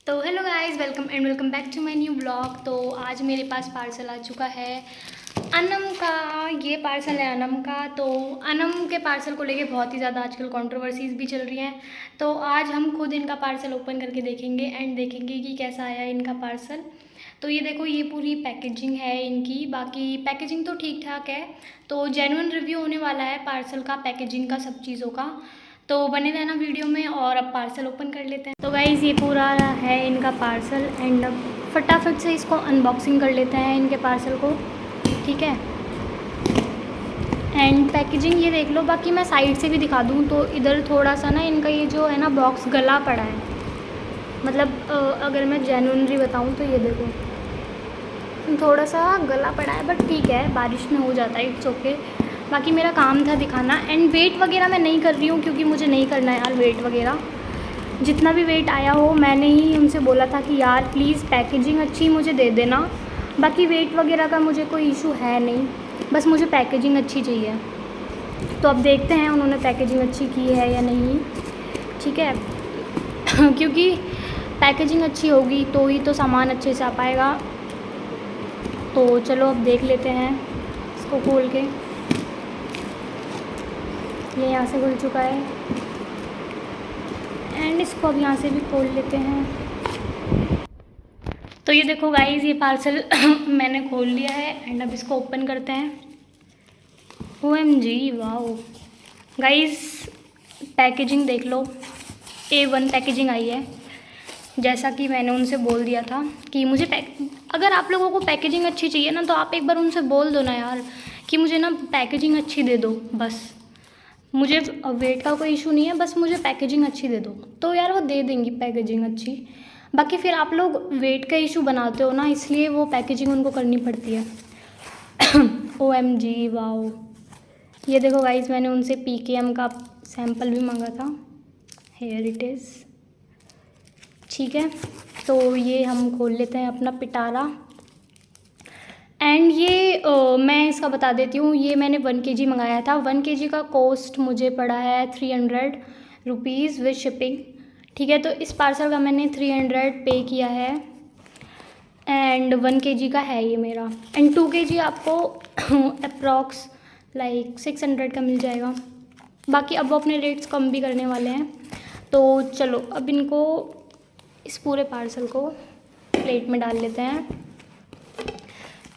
तो hello guys, welcome back to my new blog. तो आज मेरे पास पार्सल आ चुका है अनम का। ये पार्सल है अनम का। तो अनम के पार्सल को लेके बहुत ही ज़्यादा आजकल कंट्रोवर्सीज भी चल रही हैं। तो आज हम खुद इनका पार्सल ओपन करके देखेंगे एंड देखेंगे कि कैसा आया इनका पार्सल। तो ये देखो, ये पूरी पैकेजिंग है इनकी। बाकी पैकेजिंग तो ठीक ठाक है। तो जेन्युइन रिव्यू होने वाला है पार्सल का, पैकेजिंग का, सब चीज़ों का। तो बने रहना वीडियो में। और अब पार्सल ओपन कर लेते हैं। तो गाइज़, ये पूरा है इनका पार्सल एंड अब फटाफट से इसको अनबॉक्सिंग कर लेते हैं इनके पार्सल को, ठीक है। एंड पैकेजिंग ये देख लो। बाकी मैं साइड से भी दिखा दूँ तो इधर थोड़ा सा ना इनका ये जो है ना बॉक्स गला पड़ा है। मतलब अगर मैं जेन्युइनली बताऊँ तो ये देखो थोड़ा सा गला पड़ा है, बट ठीक है, बारिश में हो जाता है, इट्स ओके। बाकी मेरा काम था दिखाना। एंड वेट वगैरह मैं नहीं कर रही हूँ क्योंकि मुझे नहीं करना है यार वेट वगैरह। जितना भी वेट आया हो मैंने ही उनसे बोला था कि यार प्लीज़ पैकेजिंग अच्छी मुझे दे देना। बाकी वेट वगैरह का मुझे कोई इशू है नहीं, बस मुझे पैकेजिंग अच्छी चाहिए। तो अब देखते हैं उन्होंने पैकेजिंग अच्छी की है या नहीं, ठीक है। क्योंकि पैकेजिंग अच्छी होगी तो ही तो सामान अच्छे से आ पाएगा। तो चलो अब देख लेते हैं इसको खोल के। ये यहाँ से खुल चुका है एंड इसको अब यहाँ से भी खोल लेते हैं। तो ये देखो गाइस, ये पार्सल मैंने खोल लिया है एंड अब इसको ओपन करते हैं। OMG, वाओ गाइस, पैकेजिंग देख लो, A1 पैकेजिंग आई है। जैसा कि मैंने उनसे बोल दिया था कि मुझे अगर आप लोगों को पैकेजिंग अच्छी चाहिए ना तो आप एक बार उनसे बोल दो ना यार कि मुझे ना पैकेजिंग अच्छी दे दो बस। मुझे वेट का कोई इशू नहीं है, बस मुझे पैकेजिंग अच्छी दे दो तो यार वो दे देंगी पैकेजिंग अच्छी। बाकी फिर आप लोग वेट का इशू बनाते हो ना, इसलिए वो पैकेजिंग उनको करनी पड़ती है। OMG, wow. ये देखो गाइस, मैंने उनसे PKM का सैम्पल भी मांगा था। हेयर इट इज़, ठीक है। तो ये हम खोल लेते हैं अपना पिटारा। एंड ये मैं इसका बता देती हूँ, ये मैंने 1 kg मंगाया था। 1 kg का कॉस्ट मुझे पड़ा है 300 रुपीज़ विद शिपिंग, ठीक है। तो इस पार्सल का मैंने 300 पे किया है एंड 1 kg का है ये मेरा। एंड 2 kg आपको अप्रॉक्स लाइक 600 का मिल जाएगा। बाकी अब वो अपने रेट्स कम भी करने वाले हैं। तो चलो अब इनको, इस पूरे पार्सल को प्लेट में डाल लेते हैं।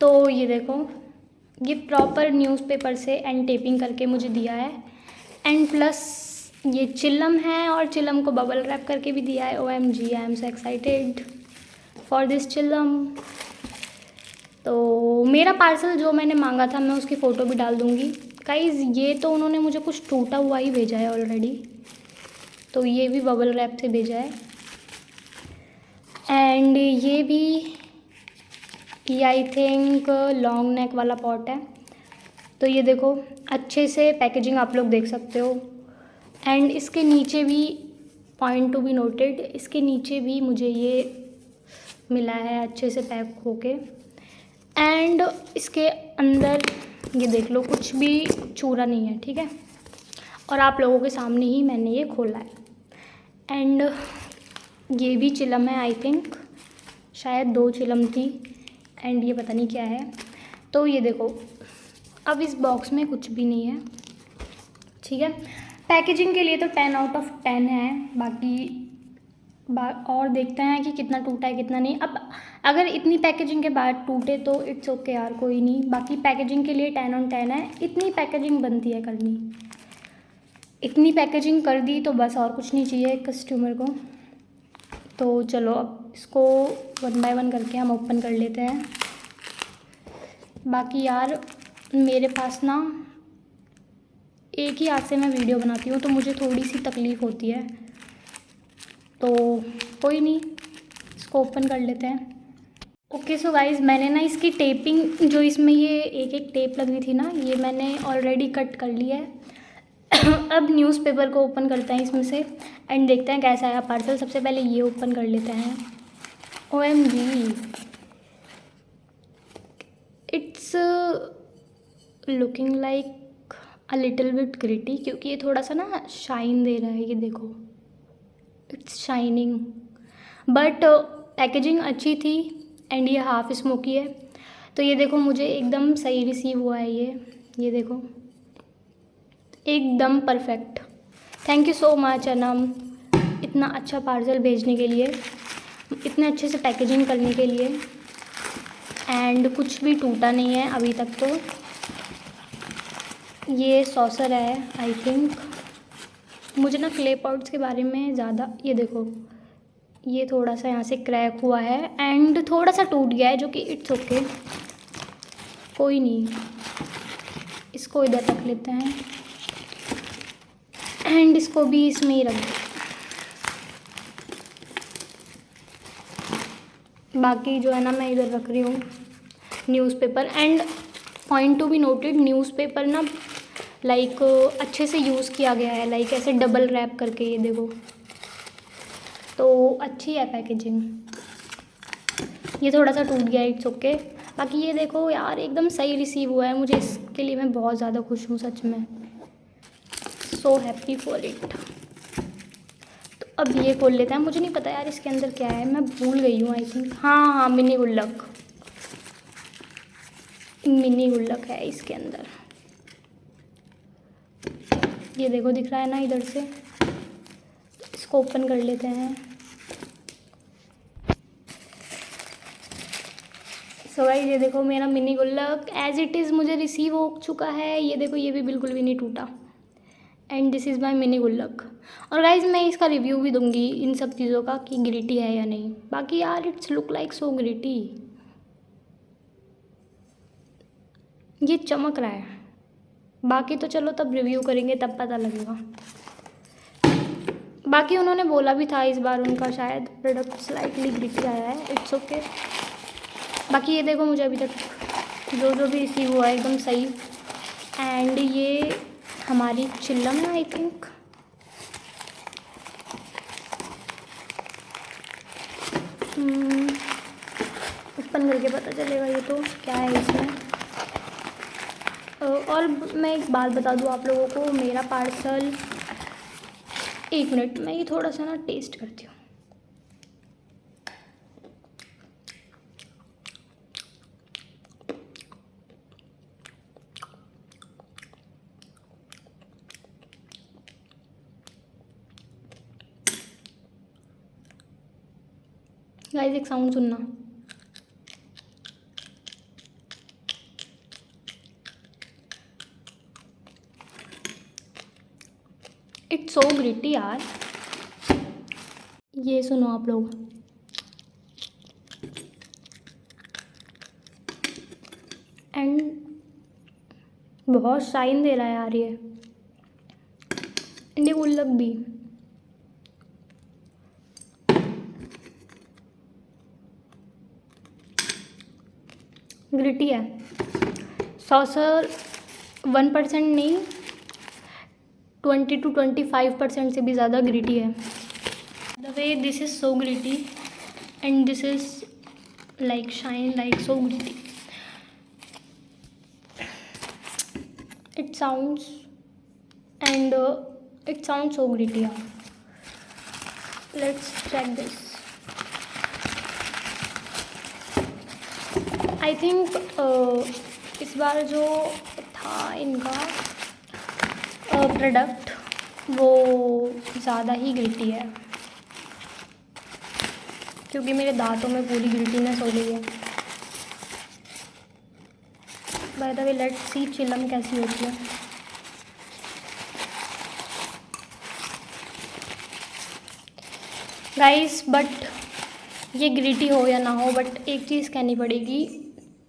तो ये देखो, ये प्रॉपर न्यूज़पेपर से एंड टेपिंग करके मुझे दिया है। एंड प्लस ये चिल्लम है और चिल्लम को बबल रैप करके भी दिया है। OMG, I am so excited for this चिल्लम। तो मेरा पार्सल जो मैंने मांगा था मैं उसकी फ़ोटो भी डाल दूँगी गाइज़। ये तो उन्होंने मुझे कुछ टूटा हुआ ही भेजा है ऑलरेडी, तो ये भी बबल रैप से भेजा है। एंड ये आई थिंक लॉन्ग नेक वाला पॉट है। तो ये देखो अच्छे से पैकेजिंग आप लोग देख सकते हो। एंड इसके नीचे भी, पॉइंट टू बी नोटेड, इसके नीचे भी मुझे ये मिला है अच्छे से पैक होके। एंड इसके अंदर ये देख लो कुछ भी चूरा नहीं है, ठीक है। और आप लोगों के सामने ही मैंने ये खोला है। एंड ये भी चिलम है, आई थिंक शायद 2 चिलम थी। एंड ये पता नहीं क्या है। तो ये देखो अब इस बॉक्स में कुछ भी नहीं है, ठीक है। पैकेजिंग के लिए तो 10 आउट ऑफ 10 है। बाकी और देखते हैं कि कितना टूटा है कितना नहीं। अब अगर इतनी पैकेजिंग के बाद टूटे तो इट्स ओके यार, कोई नहीं। बाकी पैकेजिंग के लिए 10 on 10 है। इतनी पैकेजिंग बनती है करनी, इतनी पैकेजिंग कर दी तो बस, और कुछ नहीं चाहिए कस्टमर को। तो चलो अब इसको 1 by 1 करके हम ओपन कर लेते हैं। बाकी यार मेरे पास ना एक ही हाथ से मैं वीडियो बनाती हूँ तो मुझे थोड़ी सी तकलीफ़ होती है। तो कोई नहीं, इसको ओपन कर लेते हैं। ओके सो गाइज़, मैंने ना इसकी टेपिंग, जो इसमें ये एक टेप लगी थी ना, ये मैंने ऑलरेडी कट कर लिया है। अब न्यूज़पेपर को ओपन करते हैं इसमें से एंड देखते हैं कैसा आया पार्सल। सबसे पहले ये ओपन कर लेते हैं। OMG, it's looking like a little bit gritty, क्योंकि ये थोड़ा सा ना शाइन दे रहा है। ये देखो, इट्स शाइनिंग। बट पैकेजिंग अच्छी थी एंड ये हाफ स्मोकी है। तो ये देखो मुझे एकदम सही रिसीव हुआ है ये देखो एकदम perfect. Thank you so much Anam, इतना अच्छा पार्सल भेजने के लिए, इतने अच्छे से पैकेजिंग करने के लिए। एंड कुछ भी टूटा नहीं है अभी तक। तो ये सॉसर है आई थिंक। मुझे ना क्ले पॉट्स के बारे में ज़्यादा, ये देखो ये थोड़ा सा यहाँ से क्रैक हुआ है एंड थोड़ा सा टूट गया है, जो कि इट्स ओके, कोई नहीं। इसको इधर रख लेते हैं एंड इसको भी इसमें ही रख देते। बाकी जो है ना मैं इधर रख रही हूँ newspaper. And point to be noted, newspaper ना लाइक अच्छे से यूज़ किया गया है, लाइक ऐसे डबल रैप करके, ये देखो। तो अच्छी है पैकेजिंग। ये थोड़ा सा टूट गया, इट्स ओके। बाकी ये देखो यार एकदम सही रिसीव हुआ है, मुझे इसके लिए मैं बहुत ज़्यादा खुश हूँ सच में, सो हैप्पी फॉर इट। तो अब ये खोल लेते हैं। मुझे नहीं पता यार इसके अंदर क्या है, मैं भूल गई हूँ आई थिंक। हाँ, मिनी गुल्लक, मिनी गुल्लक है इसके अंदर। ये देखो दिख रहा है ना इधर से। इसको ओपन कर लेते हैं। सो गाइस ये देखो मेरा मिनी गुल्लक एज इट इज़ मुझे रिसीव हो चुका है। ये देखो ये भी बिल्कुल भी नहीं टूटा। And this is my mini गुल्लक। और गाइज मैं इसका रिव्यू भी दूंगी इन सब चीज़ों का कि ग्रिटी है या नहीं। बाकी यार it's look like so gritty, ये चमक रहा है। बाकी तो चलो तब रिव्यू करेंगे तब पता लगेगा। बाकी उन्होंने बोला भी था इस बार उनका शायद प्रोडक्ट स्लाइटली ग्रिटी आया है, इट्स ओके। बाकी ये देखो मुझे अभी तक जो भी रिसीव हुआ है एकदम सही। एंड ये हमारी चिल्लम है आई थिंक। ओपन करके पता चलेगा ये तो क्या है इसमें। और मैं एक बात बता दूँ आप लोगों को, मेरा पार्सल, एक मिनट मैं ये थोड़ा सा ना टेस्ट करती हूँ। गाइस एक साउंड सुनना। इट्स सो ग्रिटी यार, ये सुनो आप लोग। एंड बहुत शाइन दे रहा है यार ये। एंड ये गुल्लक भी ग्रिटी है। सॉसर 1% नहीं 20 to 25% से भी ज़्यादा ग्रिटी है। The way this is so gritty and this is like shine like so gritty. It sounds so gritty. Yeah. Let's check this. I think इस बार जो था इनका प्रोडक्ट वो ज़्यादा ही ग्रिटी है, क्योंकि मेरे दांतों में पूरी ग्रिटीनेस हो गई है। By the way let's see चिलम कैसी होती है। गाइस बट ये ग्रिटी हो या ना हो, बट एक चीज़ कहनी पड़ेगी,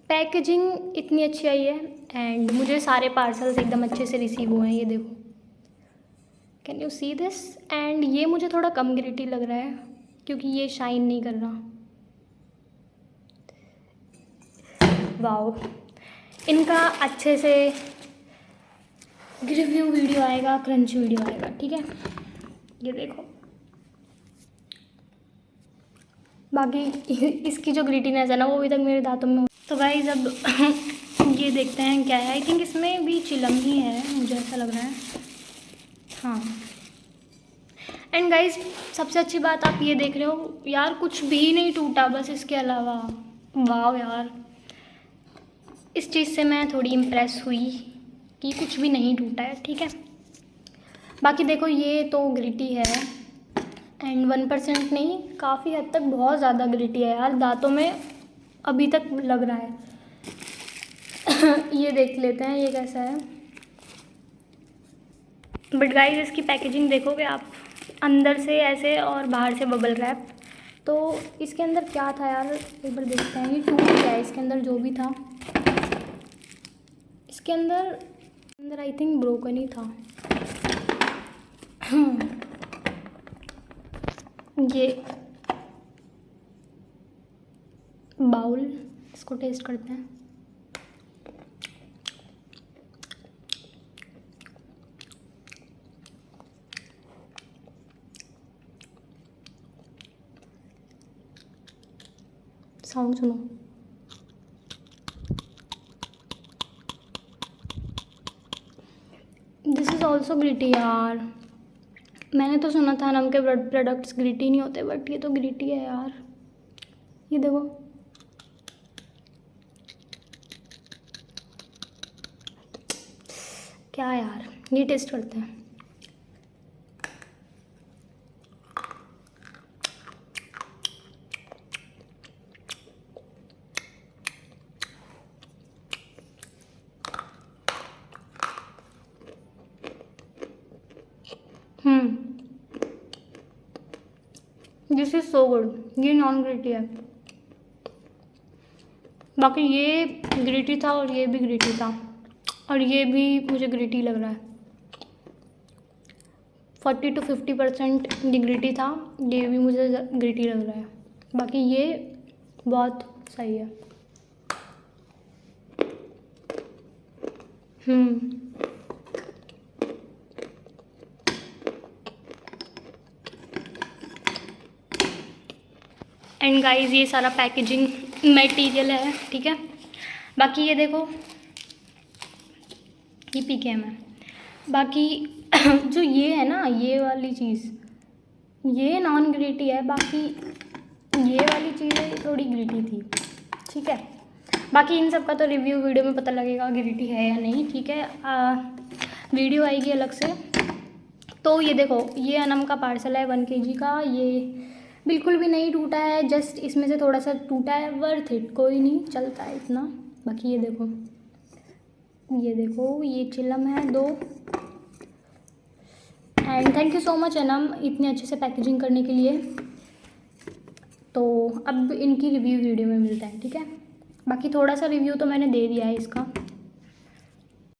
पैकेजिंग इतनी अच्छी आई है एंड मुझे सारे पार्सल्स एकदम अच्छे से रिसीव हुए हैं। ये देखो, can you see this. And ये मुझे थोड़ा कम ग्रिटी लग रहा है क्योंकि ये शाइन नहीं कर रहा। वाओ, इनका अच्छे से रिव्यू वीडियो आएगा, क्रंच वीडियो आएगा, ठीक है। ये देखो, बाकी इसकी जो ग्रिटीनेस है ना वो अभी तक मेरे दांतों में। तो गाइस अब ये देखते हैं क्या है। आई थिंक इसमें भी चिलम ही है, मुझे ऐसा लग रहा है। हाँ, एंड गाइस सबसे अच्छी बात आप ये देख रहे हो यार, कुछ भी नहीं टूटा बस इसके अलावा। वाह यार, इस चीज़ से मैं थोड़ी इम्प्रेस हुई कि कुछ भी नहीं टूटा है। ठीक है, बाकी देखो ये तो ग्रिटी है एंड 1% नहीं, काफ़ी हद तक बहुत ज़्यादा ग्रिटी है यार, दांतों में अभी तक लग रहा है। ये देख लेते हैं ये कैसा है। बट गाइस इसकी पैकेजिंग देखोगे आप, अंदर से ऐसे और बाहर से बबल रैप। तो इसके अंदर क्या था यार, एक बार देखते हैं। ये टूट गया है इसके अंदर जो भी था। इसके अंदर आई थिंक ब्रोकन ही था। ये बाउल, इसको टेस्ट करते हैं। साउंड सुनो। दिस इज़ ऑल्सो ग्रिटी यार। मैंने तो सुना था नम के प्रोडक्ट्स ग्रिटी नहीं होते, बट ये तो ग्रिटी है यार। ये देखो, क्या यार, ये टेस्ट करते हैं। This is so good. ये नॉन ग्रिटी है, बाकी ये ग्रिटी था और ये भी ग्रिटी था, और ये भी मुझे ग्रिटी लग रहा है। 40 to 50% ये ग्रिटी था, ये भी मुझे ग्रिटी लग रहा है। बाकी ये बहुत सही है। एंड गाइस ये सारा पैकेजिंग मटेरियल है। ठीक है, बाकी ये देखो, ये पी के है। बाकी जो ये है ना, ये वाली चीज़, ये नॉन ग्रिटी है, बाकी ये वाली चीज़ है, ये थोड़ी ग्रिटी थी। ठीक है, बाकी इन सब का तो रिव्यू वीडियो में पता लगेगा ग्रिटी है या नहीं। ठीक है, वीडियो आएगी अलग से। तो ये देखो, ये अनम का पार्सल है 1 kg का। ये बिल्कुल भी नहीं टूटा है, जस्ट इसमें से थोड़ा सा टूटा है। वर्थ इट, कोई नहीं, चलता है इतना। बाकी ये देखो, ये देखो, ये चिलम है 2। And thank you so much Anam इतने अच्छे से पैकेजिंग करने के लिए। तो अब इनकी रिव्यू वीडियो में मिलता है। ठीक है, बाकी थोड़ा सा रिव्यू तो मैंने दे दिया है इसका।